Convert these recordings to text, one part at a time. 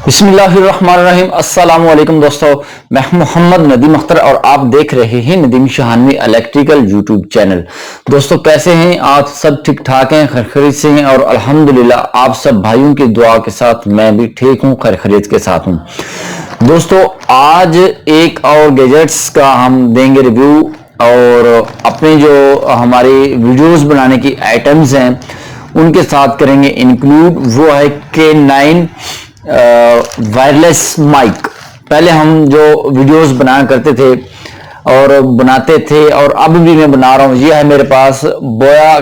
बिस्मिल्लाहिर्रहमानिर्रहीम। अस्सलाम वालेकुम दोस्तों, मैं मोहम्मद नदीम अख्तर और आप देख रहे हैं नदीम शाहानवी इलेक्ट्रिकल यूट्यूब चैनल। दोस्तों कैसे हैं आप? सब ठीक ठाक हैं, खैर खैरियत से हैं और अल्हम्दुलिल्लाह आप सब भाइयों की दुआ के साथ मैं भी ठीक हूं, खैर खैरियत के साथ हूं। दोस्तों आज एक और गैजेट्स का हम देंगे रिव्यू और अपने जो हमारी वीडियोस बनाने की आइटम्स हैं उनके साथ करेंगे इंक्लूड। वो है K9 वायरलेस माइक। पहले हम जो वीडियोस बनाया करते थे और बनाते थे और अब भी मैं बना रहा हूं, ये है मेरे पास बोया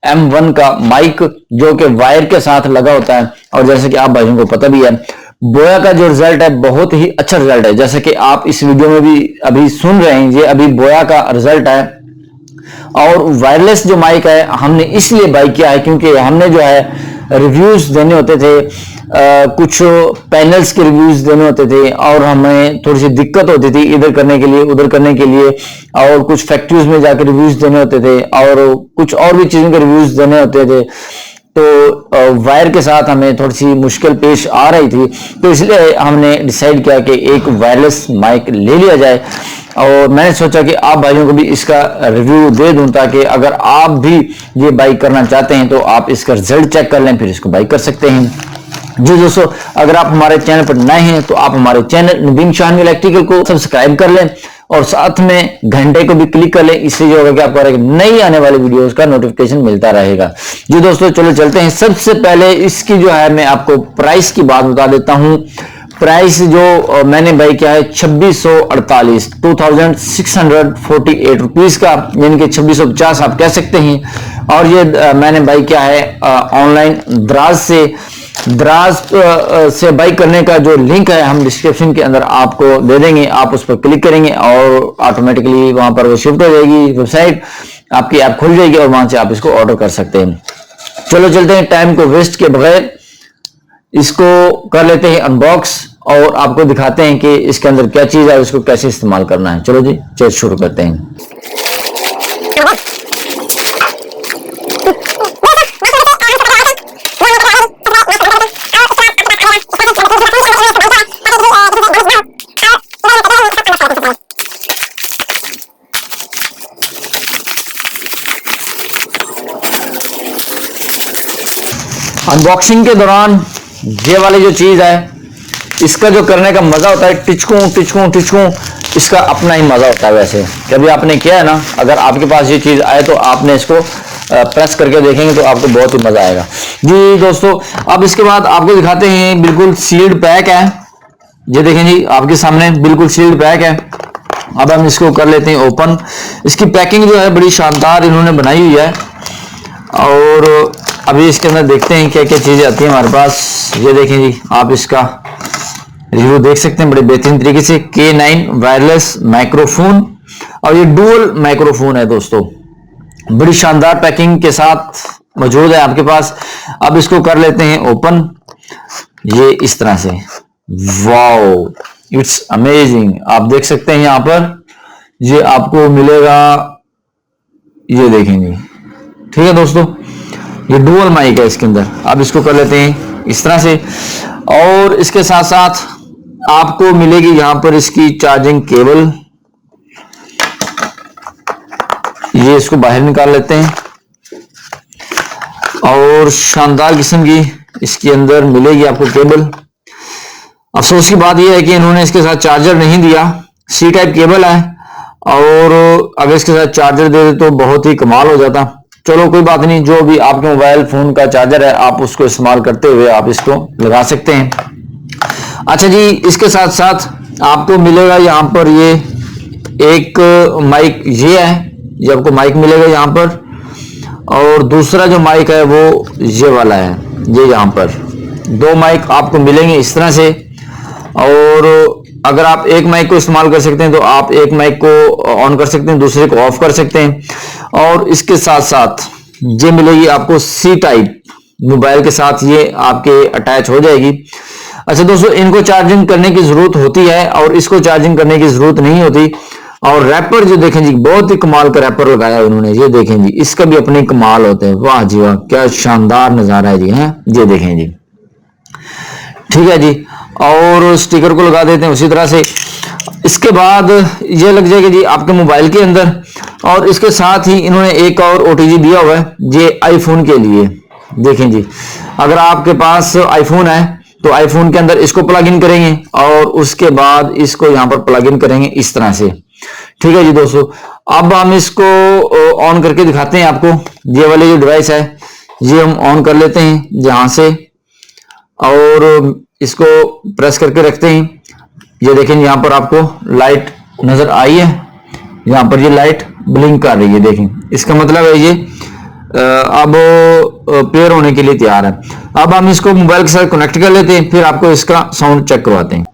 M1 का माइक जो कि वायर के साथ लगा होता है। और जैसे कि आप भाइयों को पता भी है, बोया का जो रिजल्ट है बहुत ही अच्छा रिजल्ट है। जैसे कि आप इस वीडियो में भी अभी सुन रहे हैं, ये अभी बोया का रिजल्ट है। और वायरलेस जो माइक है हमने इसलिए बाई किया है क्योंकि हमने जो है रिव्यूज देने होते थे, कुछ पैनल्स के रिव्यूज देने होते थे और हमें थोड़ी सी दिक्कत होती थी इधर करने के लिए उधर करने के लिए, और कुछ फैक्ट्रीज में जाकर रिव्यूज देने होते थे और कुछ और भी चीजों के रिव्यूज देने होते थे। तो वायर के साथ हमें थोड़ी सी मुश्किल पेश आ रही थी, तो इसलिए हमने डिसाइड किया कि एक वायरलेस माइक ले लिया जाए। और मैंने सोचा कि आप भाइयों को भी इसका रिव्यू दे दूं ताकि अगर आप भी ये बाई करना चाहते हैं तो आप इसका रिजल्ट चेक कर लें, फिर इसको बाई कर सकते हैं। जी दोस्तों, अगर आप हमारे चैनल पर नए हैं तो आप हमारे चैनल नदीम शाहानवी इलेक्ट्रिकल को सब्सक्राइब कर लें और साथ में घंटे को भी क्लिक कर लें। इससे जो होगा कि आपको नई आने वाली वीडियोस का नोटिफिकेशन मिलता रहेगा। जी दोस्तों चलो चलते हैं। सबसे पहले इसकी जो है मैं आपको प्राइस की बात बता देता हूं। प्राइस जो मैंने बाई किया है 2648 2648 रुपीज का, यानी कि 2650 आप कह सकते हैं। और ये मैंने बाई किया है ऑनलाइन दराज से। दराज से बाई करने का जो लिंक है हम डिस्क्रिप्शन के अंदर आपको दे देंगे, आप उस पर क्लिक करेंगे और ऑटोमेटिकली वहां पर वो शिफ्ट हो जाएगी वेबसाइट, आपकी ऐप खुल जाएगी और वहां से आप इसको ऑर्डर कर सकते हैं। चलो चलते हैं, टाइम को वेस्ट के बगैर इसको कर लेते हैं अनबॉक्स और आपको दिखाते हैं कि इसके अंदर क्या चीज है, इसको कैसे इस्तेमाल करना है। चलो जी चल शुरू करते हैं। अनबॉक्सिंग के दौरान ये वाली जो चीज है इसका जो करने का मजा होता है, टिचकू टिचकू टिचकू, इसका अपना ही मजा होता है। वैसे कभी आपने किया है ना, अगर आपके पास ये चीज आए तो आपने इसको प्रेस करके देखेंगे तो आपको बहुत ही मजा आएगा। जी दोस्तों, अब इसके बाद आपको दिखाते हैं, बिल्कुल सील्ड पैक है। ये देखें जी आपके सामने बिल्कुल सील्ड पैक है। अब हम इसको कर लेते हैं ओपन। इसकी पैकिंग जो है बड़ी शानदार इन्होंने बनाई हुई है और अभी इसके अंदर देखते हैं क्या क्या चीजें आती है हमारे पास। ये देखें जी, आप इसका रिव्यू देख सकते हैं बड़े बेहतरीन तरीके से। K9 वायरलेस माइक्रोफोन और ये डुअल माइक्रोफोन है दोस्तों, बड़ी शानदार पैकिंग के साथ मौजूद है आपके पास। अब इसको कर लेते हैं ओपन। ये इस तरह से, वाओ इट्स अमेजिंग। आप देख सकते हैं यहां पर ये आपको मिलेगा, ये देखेंगे। ठीक है दोस्तों, ये डुअल माइक है इसके अंदर। अब इसको कर लेते हैं इस तरह से और इसके साथ साथ आपको मिलेगी यहां पर इसकी चार्जिंग केबल। ये इसको बाहर निकाल लेते हैं और शानदार किस्म की इसके अंदर मिलेगी आपको केबल। अफसोस की बात यह है कि इन्होंने इसके साथ चार्जर नहीं दिया। सी टाइप केबल है और अगर इसके साथ चार्जर दे दे तो बहुत ही कमाल हो जाता। चलो कोई बात नहीं, जो भी आपके मोबाइल फोन का चार्जर है आप उसको इस्तेमाल करते हुए आप इसको लगा सकते हैं। अच्छा जी, इसके साथ साथ आपको मिलेगा यहाँ पर ये एक माइक, ये है, ये आपको माइक मिलेगा यहाँ पर। और दूसरा जो माइक है वो ये वाला है, ये यहाँ पर दो माइक आपको मिलेंगे इस तरह से। और अगर आप एक माइक को इस्तेमाल कर सकते हैं तो आप एक माइक को ऑन कर सकते हैं, दूसरे को ऑफ कर सकते हैं। और इसके साथ साथ ये मिलेगी आपको सी टाइप, मोबाइल के साथ ये आपके अटैच हो जाएगी। अच्छा दोस्तों, इनको चार्जिंग करने की जरूरत होती है और इसको चार्जिंग करने की जरूरत नहीं होती। और रैपर जो देखें जी, बहुत ही कमाल का रैपर लगाया उन्होंने। ये देखें जी, इसका भी अपने कमाल होते हैं। वाह जी वाह, क्या शानदार नजारा है जी। है ये देखें जी, ठीक है जी। और स्टिकर को लगा देते हैं उसी तरह से। इसके बाद ये लग जाएगा जी आपके मोबाइल के अंदर, और इसके साथ ही इन्होंने एक और ओटीजी दिया हुआ है ये आईफोन के लिए। देखें जी, अगर आपके पास आईफोन है तो आईफोन के अंदर इसको प्लग इन करेंगे और उसके बाद इसको यहां पर प्लग इन करेंगे इस तरह से। ठीक है जी दोस्तों, अब हम इसको ऑन करके दिखाते हैं आपको। ये वाली जो डिवाइस है ये हम ऑन कर लेते हैं जहां से, और इसको प्रेस करके रखते हैं। ये देखें यहाँ पर आपको लाइट नजर आई है, यहाँ पर ये लाइट ब्लिंक कर रही है। देखें, इसका मतलब है ये अब पेयर होने के लिए तैयार है। अब हम इसको मोबाइल के साथ कनेक्ट कर लेते हैं, फिर आपको इसका साउंड चेक करवाते हैं।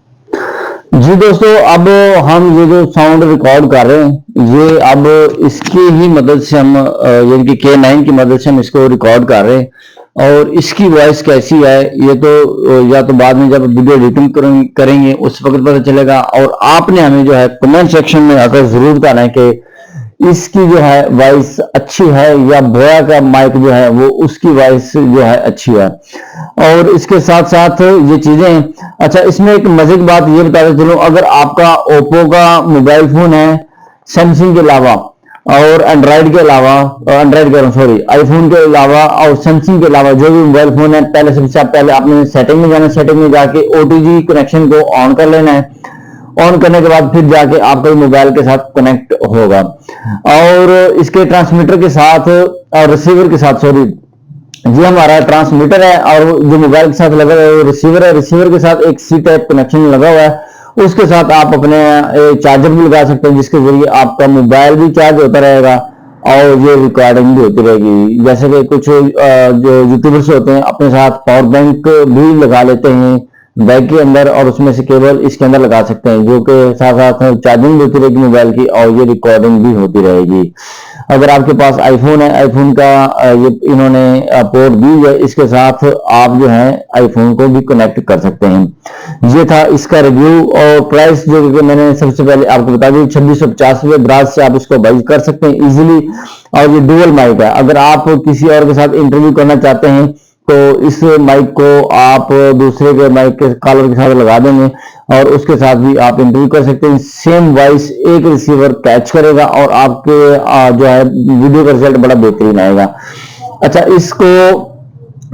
जी दोस्तों, अब हम ये जो साउंड रिकॉर्ड कर रहे हैं ये अब इसकी ही मदद से हम यानी कि K9 की मदद से हम इसको रिकॉर्ड कर रहे हैं। और इसकी वॉइस कैसी है ये तो या तो बाद में जब वीडियो एडिटिंग करेंगे उस वक्त पता चलेगा। और आपने हमें जो है कमेंट सेक्शन में आकर जरूर बताना है कि इसकी जो है वॉइस अच्छी है या बोया का माइक जो है वो उसकी वॉइस जो है अच्छी है। और इसके साथ साथ ये चीजें, अच्छा इसमें एक मजे की बात ये बताते चलूं, अगर आपका ओप्पो का मोबाइल फोन है सैमसंग के अलावा और एंड्रॉइड के अलावा, एंड्रॉइड कह रहा हूं सॉरी, आईफोन के अलावा और सैमसंग के अलावा जो भी मोबाइल फोन है, पहले सबसे पहले आपने सेटिंग में जाना, सेटिंग में जाके ओटीजी कनेक्शन को ऑन कर लेना है। ऑन करने के बाद फिर जाके आपका मोबाइल के साथ कनेक्ट होगा, और इसके ट्रांसमीटर के साथ और रिसीवर के साथ, सॉरी जी हमारा ट्रांसमीटर है और जो मोबाइल के साथ लगा है वो रिसीवर है। रिसीवर के साथ एक सी टाइप कनेक्शन लगा हुआ है, उसके साथ आप अपने चार्जर भी लगा सकते हैं जिसके जरिए आपका मोबाइल भी चार्ज होता रहेगा और ये रिकॉर्डिंग भी होती रहेगी। जैसे कि कुछ जो यूट्यूबर्स होते हैं अपने साथ पावर बैंक भी लगा लेते हैं बैग के अंदर, और उसमें से केबल इसके अंदर लगा सकते हैं जो कि साथ साथ चार्जिंग भी होती रहेगी मोबाइल की और ये रिकॉर्डिंग भी होती रहेगी। अगर आपके पास आईफोन है, आईफोन का ये इन्होंने पोर्ट दी है, इसके साथ आप जो है आईफोन को भी कनेक्ट कर सकते हैं। ये था इसका रिव्यू और प्राइस जो कि मैंने सबसे पहले आपको बता दी 2650 रुपए ब्राज से आप इसको बाई कर सकते हैं इजीली। और ये डुअल माइक है, अगर आप किसी और के साथ इंटरव्यू करना चाहते हैं तो इस माइक को आप दूसरे के माइक के कॉलर के साथ लगा देंगे और उसके साथ भी आप इंटरव्यू कर सकते हैं। सेम वॉइस एक रिसीवर कैच करेगा और आपके जो है वीडियो का रिजल्ट बड़ा बेहतरीन आएगा। अच्छा, इसको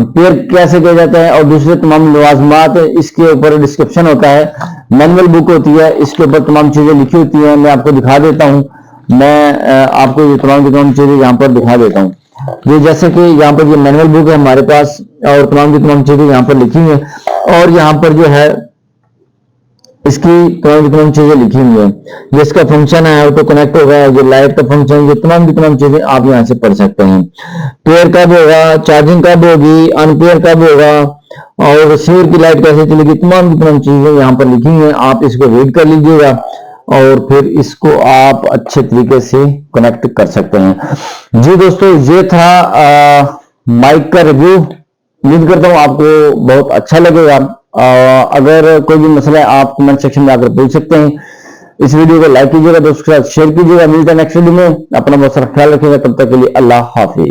पेयर कैसे किया जाता है और दूसरे तमाम लवाजमात इसके ऊपर डिस्क्रिप्शन होता है, मैनुअल बुक होती है, इसके ऊपर तमाम चीजें लिखी होती हैं। मैं आपको दिखा देता हूँ, मैं आपको ये तमाम चीजें यहाँ पर दिखा देता हूँ। ये जैसे कि यहाँ पर ये मैनुअल बुक है हमारे पास और तमाम चीजें यहाँ पर लिखी हुई है, और यहाँ पर जो है इसकी तमाम चीजें लिखी हुई है। जिसका फंक्शन है ऑटो कनेक्ट होगा, जो लाइट का फंक्शन, ये तमाम चीजें आप यहाँ से पढ़ सकते हैं। पेयर कब होगा, चार्जिंग कब होगी, अनपेयर कब होगा और रिसीवर की लाइट कैसे चलेगी, तमाम चीजें यहाँ पर लिखी हुई है। आप इसको रीड कर लीजिएगा और फिर इसको आप अच्छे तरीके से कनेक्ट कर सकते हैं। जी दोस्तों, ये था माइक का रिव्यू। उम्मीद करता हूँ आपको बहुत अच्छा लगेगा। अगर कोई भी मसला है आप कमेंट सेक्शन में आकर पूछ सकते हैं। इस वीडियो को लाइक कीजिएगा, दोस्तों के साथ शेयर कीजिएगा। मिलता है नेक्स्ट वीडियो में। अपना बहुत सारा ख्याल रखिएगा, तब तक के लिए अल्लाह हाफिज।